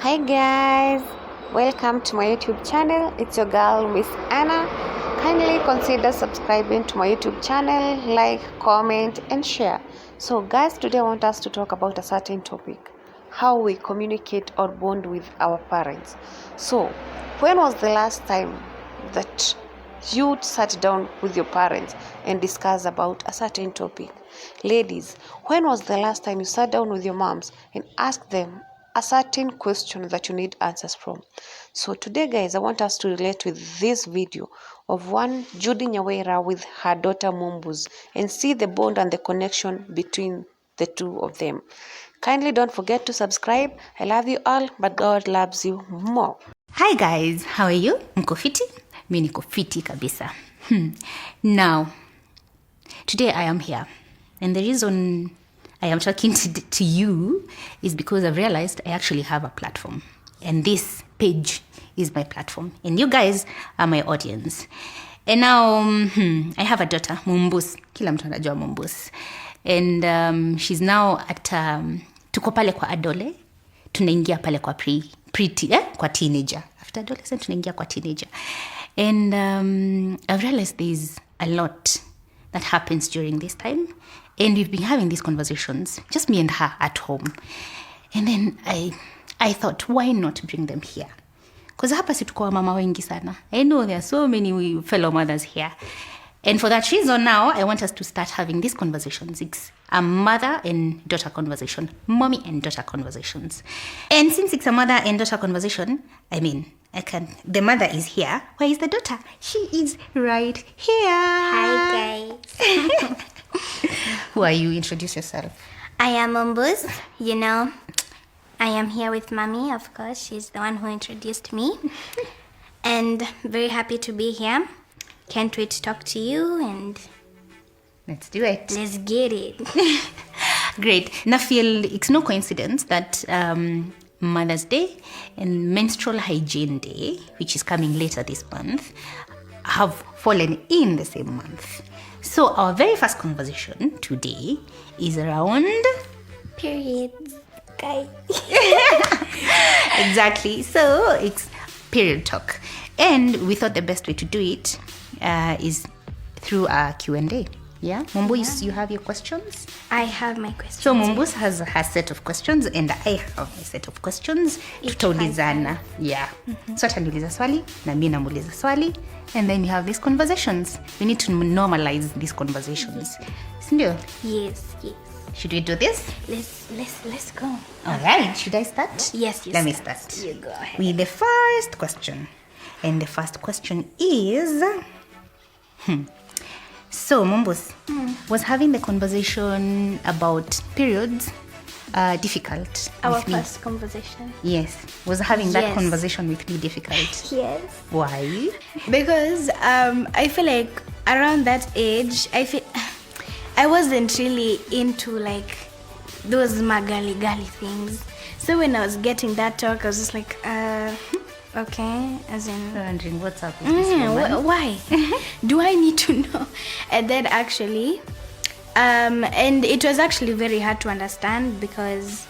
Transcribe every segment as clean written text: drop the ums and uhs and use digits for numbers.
Hi guys, welcome to my YouTube channel. It's your girl Miss Anna. Kindly consider subscribing to my YouTube channel, like, comment and share. So guys, today I want us to talk about a certain topic, how we communicate or bond with our parents. So when was the last time that you sat down with your parents and discussed about a certain topic? Ladies, when was the last time you sat down with your moms and asked them a certain question that you need answers from? So today guys, I want us to relate with this video of one Judy Nyawera with her daughter Mumbus and see the bond and the connection between the two of them. Kindly don't forget to subscribe. I love you all, but God loves you more. Hi guys, how are you? Mko fiti? Mi niko fiti kabisa. Now, today I am here. And the reason I am talking to you is because I've realized I actually have a platform. And this page is my platform. And you guys are my audience. And now, I have a daughter, Mumbus. Kila mtu anajua Mumbus. And she's now at, tuko pale kwa adole. Tunaingia pale kwa kwa teenager. After adolescent, tunaingia kwa teenager. And I've realized there's a lot that happens during this time. And we've been having these conversations, just me and her at home. And then I thought, why not bring them here? Because hapa si tuko mama wengi sana. I know there are so many fellow mothers here. And for that reason now, I want us to start having these conversations. It's a mother and daughter conversation, mommy and daughter conversations. And since it's a mother and daughter conversation, the mother is here. Where is the daughter? She is right here. Hi guys. Who are you? Introduce yourself. I am Mumbus. I am here with Mommy, of course. She's the one who introduced me. And very happy to be here. Can't wait to talk to you and let's do it. Let's get it. Great. And I feel it's no coincidence that Mother's Day and Menstrual Hygiene Day, which is coming later this month, have fallen in the same month. So our very first conversation today is around periods, guys. Exactly. So it's period talk. And we thought the best way to do it is through a Q&A. Yeah? Mumbus, you have your questions? I have my questions. So Mumbus has her set of questions and I have my set of questions. Tutaulizana. Yeah. So ataniuliza swali na mimi namuuliza swali, and then you have these conversations. We need to normalize these conversations. Sindio? Yes. Should we do this? Let's go. All right. Should I start? Yes, Let me start. You go ahead. With the first question. And the first question is... So, Mumbus, was having the conversation about periods difficult? Our with me? first conversation. Yes. Was having that Yes. conversation with me difficult? Yes. Why? Because I feel like around that age, I wasn't really into like those magali things. So when I was getting that talk, I was just like, okay, as in Wondering what's up with this woman? why do I need to know? And then actually, and it was actually very hard to understand because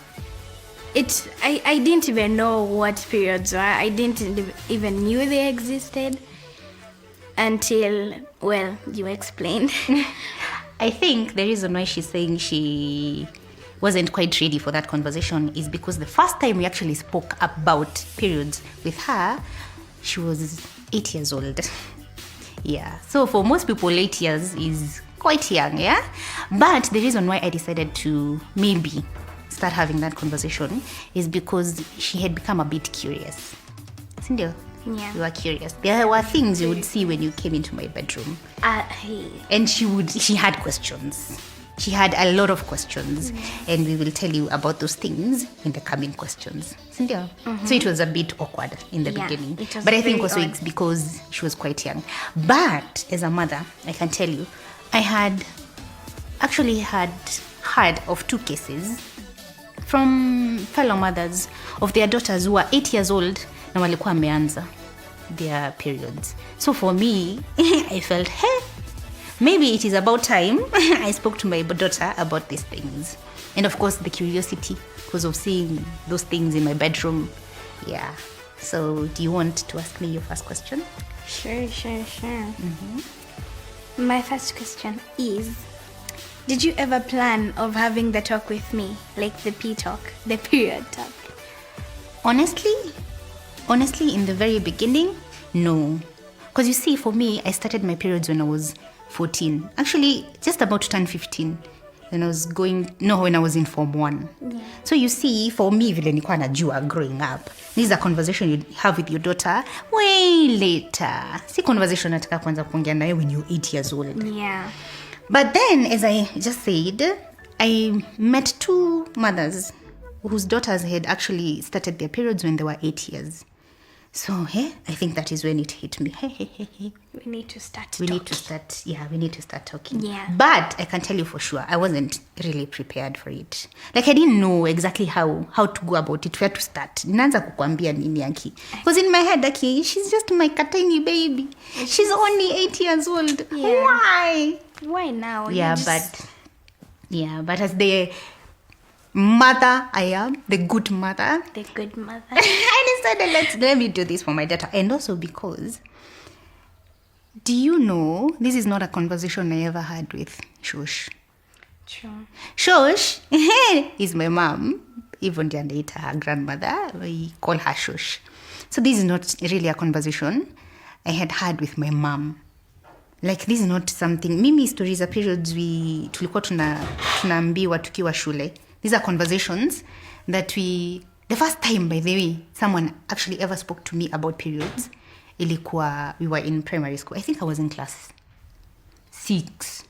I didn't even know what periods were. I didn't even knew they existed until, well, you explained. I think the reason why she's saying she wasn't quite ready for that conversation is because the first time we actually spoke about periods with her, she was 8 years old. Yeah. So for most people, 8 years is quite young, yeah? But the reason why I decided to maybe start having that conversation is because she had become a bit curious. Sindio? Yeah. You were curious. There were things you would see when you came into my bedroom. And she had questions. She had a lot of questions, and we will tell you about those things in the coming questions. Sindio? So it was a bit awkward in the beginning. But I think also it's because she was quite young. But as a mother, I can tell you, I had actually heard of 2 cases from fellow mothers of their daughters who were 8 years old na walikuwa wameanza their periods. So for me, I felt, hey, maybe it is about time I spoke to my daughter about these things. And of course, the curiosity, because of seeing those things in my bedroom Yeah. So do you want to ask me your first question? Sure. My first question is, Did you ever plan of having the talk with me? Like the P talk, the period talk? Honestly, in the very beginning, no. Because you see, for me, I started my periods when I was 14. Actually, just about to turn 15. When I was in Form 1. Yeah. So you see, for me, vile nilikuwa najua growing up, this is a conversation you have with your daughter way later. Si conversation nataka kwanza kuongea naye when you're 8 years old. yeah. But then, as I just said, I met 2 mothers whose daughters had actually started their periods when they were 8 years. So, I think that is when it hit me. We need to start We talking. need to start talking. Yeah. But I can tell you for sure, I wasn't really prepared for it. Like, I didn't know exactly how to go about it, where to start. Ninaanza kukwambia nini Aki. Because in my head, Aki, she's just my tiny baby. She's only 8 years old. Yeah. Why now? Yeah, but as the mother I am, the good mother, The good mother. I decided let me do this for my daughter. And also because, do you know, this is not a conversation I ever had with Shush. True. Shush is my mom, even later her grandmother. We call her Shush. So this is not really a conversation I had with my mom. Like, this is not something, mimi stories za periods tulikuwa tunaambiwa tukiwa shule. These are conversations that the first time, by the way, someone actually ever spoke to me about periods, ilikuwa, we were in primary school. I think I was in class 6.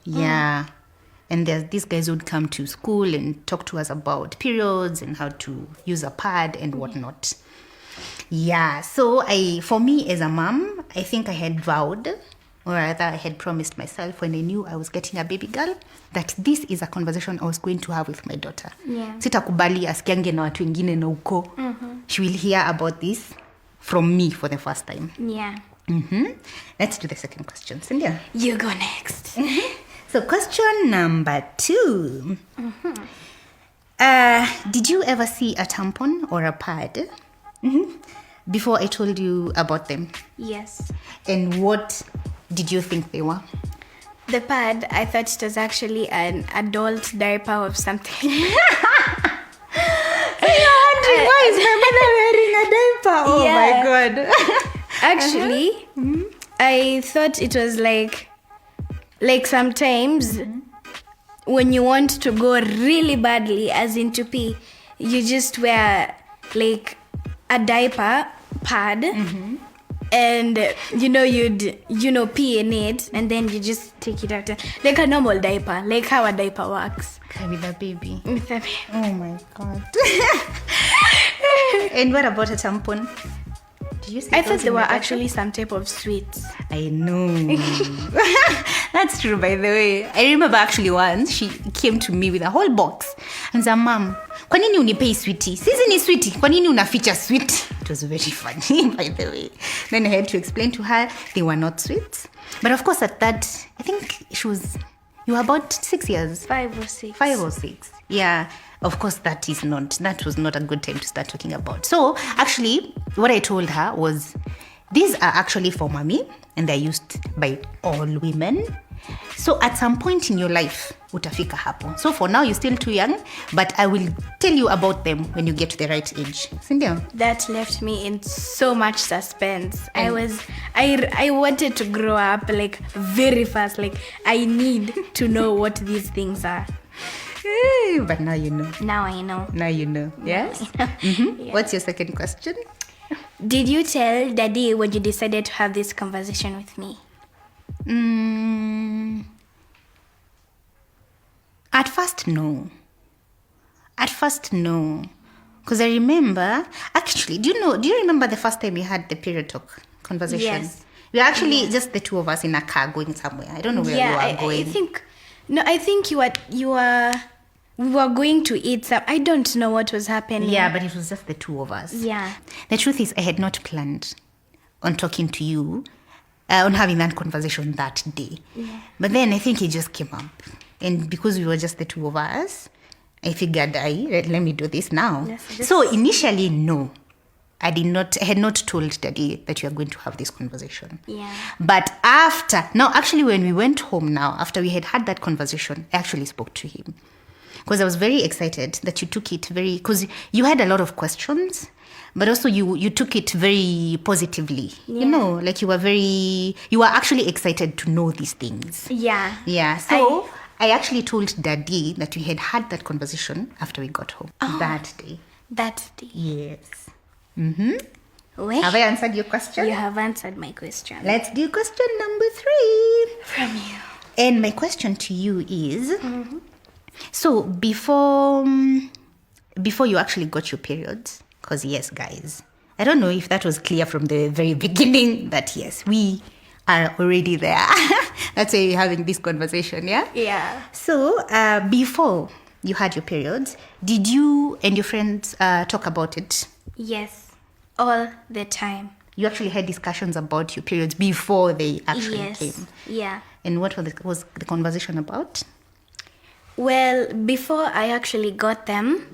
Yeah. And these guys would come to school and talk to us about periods and how to use a pad and whatnot. Yeah, so for me as a mom, I think I had vowed, or rather I had promised myself when I knew I was getting a baby girl, that this is a conversation I was going to have with my daughter. Yeah. Sitakubali asikiange na watu wengine na uko. She will hear about this from me for the first time. Yeah. Let's do the second question, Cynthia. You go next. So question number 2. Did you ever see a tampon or a pad before I told you about them? Yes. And what did you think they were? The pad, I thought it was actually an adult diaper of something. Why is my mother wearing a diaper? Oh my God. Actually, I thought it was like sometimes when you want to go really badly, as in to pee, you just wear like a diaper pad, and you'd pee in it, and then you just take it out like a normal diaper, like how a diaper works. With a baby. With a baby. Oh my God. And what about a tampon? Did you see I those thought they in were the diaper? actually some type of sweets. I know. That's true, by the way. I remember actually once she came to me with a whole box and said, Mom, kwa nini unipei sweetie? Sisi ni sweetie. Kwa nini unaficha sweet? It was very funny, by the way. Then I had to explain to her they were not sweets. But of course at that, I think you were about 6 years. 5 or 6. 5 or 6. Yeah. Of course, that was not a good time to start talking about. So, actually, what I told her was, these are actually for mommy, and they're used by all women. So, at some point in your life, utafika hapo. So, for now, you're still too young, but I will tell you about them when you get to the right age. Cynthia? That left me in so much suspense. I wanted to grow up like very fast. Like, I need to know what these things are. But now you know. Now I know. Now you know. Yes? Yeah. What's your second question? Did you tell Daddy when you decided to have this conversation with me? At first, no. Because I remember, actually, do you remember the first time we had the period talk conversation? Yes. We were actually just the two of us in a car going somewhere. I don't know where we were going. I think we were going to eat some. I don't know what was happening. Yeah, but it was just the two of us. Yeah. The truth is, I had not planned on talking to you, on having that conversation that day. Yeah. But then I think it just came up. And because we were just the two of us, I figured let me do this now. Yes, So initially, no. I had not told Daddy that you are going to have this conversation. Yeah. But actually when we went home now, after we had that conversation, I actually spoke to him. Because I was very excited that you took it because you had a lot of questions, but also you took it very positively. You know, like you were actually excited to know these things. Yeah. Yeah. So I actually told Daddy that we had that conversation after we got home that day. That's the. Yes. Wait. Have I answered your question? You have answered my question. Let's do question number 3. From you. And my question to you is, so before you actually got your periods, because yes, guys, I don't know if that was clear from the very beginning that yes, we are already there. That's why we're having this conversation, yeah? Yeah. So before you had your periods, did you and your friends talk about it? Yes. All the time. You actually had discussions about your periods before they actually Yes. came. Yeah. And what was the conversation about? Well, before I actually got them,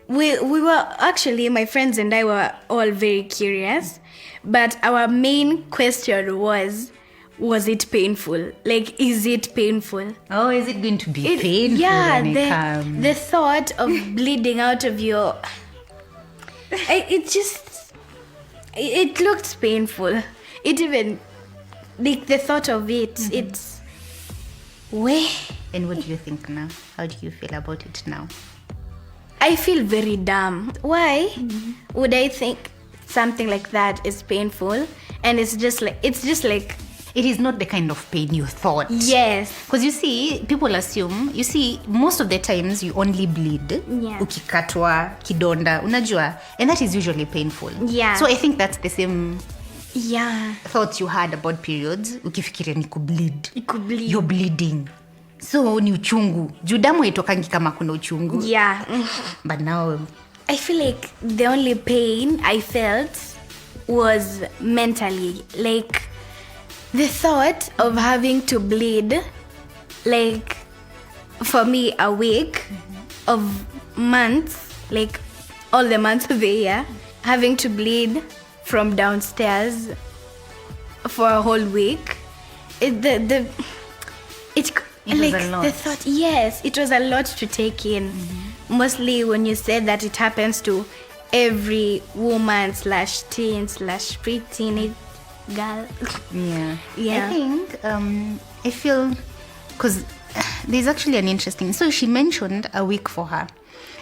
we were actually, my friends and I were all very curious. But our main question was it painful? Like, is it painful? Oh, is it going to be painful Yeah, when it comes? the thought of bleeding out of your... It looked painful. It even... Like, the thought of it, it's... Way... And what do you think now? How do you feel about it now? I feel very dumb. Why would I think something like that is painful? And it's just like It is not the kind of pain you thought. yes. Because you see, people assume, most of the times you only bleed. Yeah. Ukikatwa, kidonda, unajua. And that is usually painful. Yeah. So I think that's the same Yeah. thoughts you had about periods. Ukifikiria ni kubleed. It could bleed. You're bleeding. So ni uchungu. Juu damu haitokangi kama kuna uchungu. Yeah. But now... I feel like the only pain I felt was mentally. Like, the thought of having to bleed, like, for me, a week of months, like, all the months of the year, having to bleed from downstairs for a whole week. It was Like, a lot. the thought, yes, it was a lot to take in. Mostly when you said that it happens to every woman / teen / pre-teen girl. Yeah. Yeah. I think, I feel, because there's actually an interesting, so she mentioned a week for her.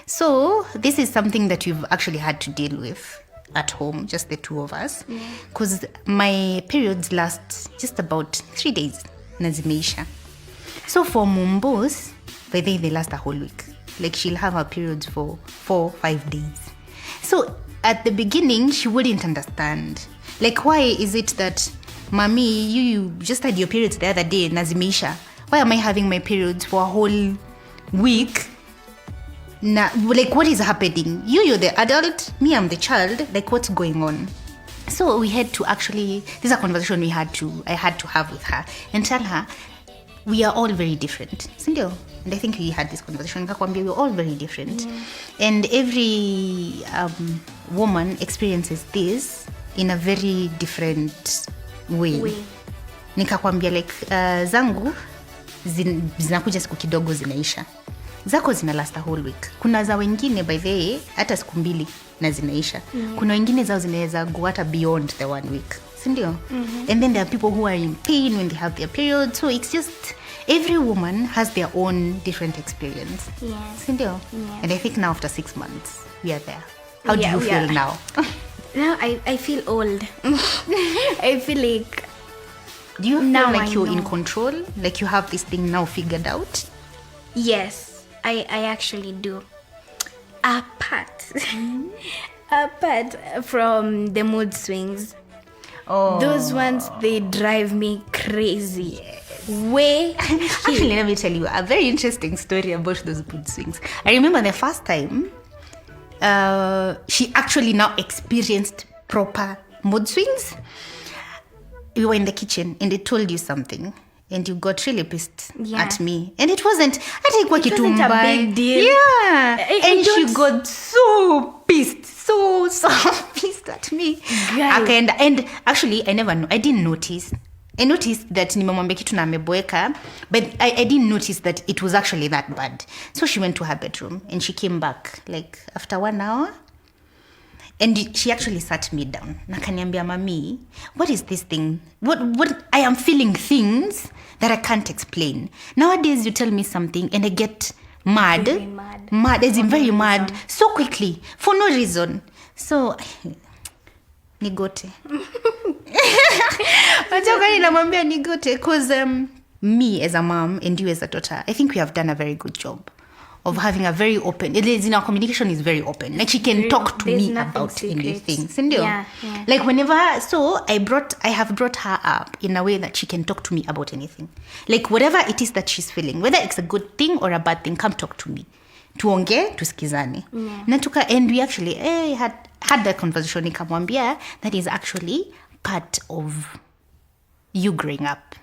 So this is something that we've actually had to deal with at home, just the two of us. Because my periods last just about 3 days, nazimeisha. So for Mumbos, by the way, they last a whole week. Like, she'll have her periods for 4-5 days. So at the beginning, she wouldn't understand. Like, why is it that, Mommy, you just had your periods the other day, nazimeisha. Why am I having my periods for a whole week? Like, what is happening? You're the adult, me, I'm the child. Like, what's going on? So we had to actually, this is a conversation I had to have with her and tell her, we are all very different. Sindio? And I think we had this conversation. We're all very different. And every woman experiences this in a very different way. Nikakwambia, like, zangu zinakuja siku kidogo zinaisha. Zako zina last a whole week. Kuna za wengine by the way hata siku 2 na zinaisha. Kuna wengine zao zinaweza go hata beyond the 1 week. Sindio? And then there are people who are in pain when they have their period. So it's just every woman has their own different experience. Yes. Sindio? Yes. And I think now after 6 months we are there. How Yeah, do you we feel are. now? Now I feel old. I feel like Do you feel Now like I you're in know. control? Like you have this thing now figured out? yes, I actually do. Apart from the mood swings, Oh. those ones, they drive me crazy. Way. Actually, let me tell you a very interesting story about those mood swings. I remember the first time she actually now experienced proper mood swings. We were in the kitchen and they told you something. and you got really pissed Yeah. at me, and it wasn't a big deal. Yeah. I And she don't- got so pissed, so pissed at me. Guys. Okay, and actually I didn't notice. I noticed that nimemwambia kitu na ameboeka, but I didn't notice that it was actually that bad. So she went to her bedroom and she came back like after 1 hour. And she actually sat me down. Nakaniambia, mami, what is this thing? What I am feeling things that I can't explain. Nowadays you tell me something and I get mad. Very mad. Mad, as in very mad. So quickly. For no reason. So nigote. Namwambia nigote because me as a mom and you as a daughter, I think we have done a very good job of having a very open, in our communication is very open. Like she can talk to there's me nothing about secret. anything. Sindio? Yeah. Like whenever, so I have brought her up in a way that she can talk to me about anything. Like whatever it is that she's feeling, whether it's a good thing or a bad thing, come talk to me. Tuonge, tusikizane. Natuka, and we actually had that conversation. Nikamwambia that is actually part of you growing up.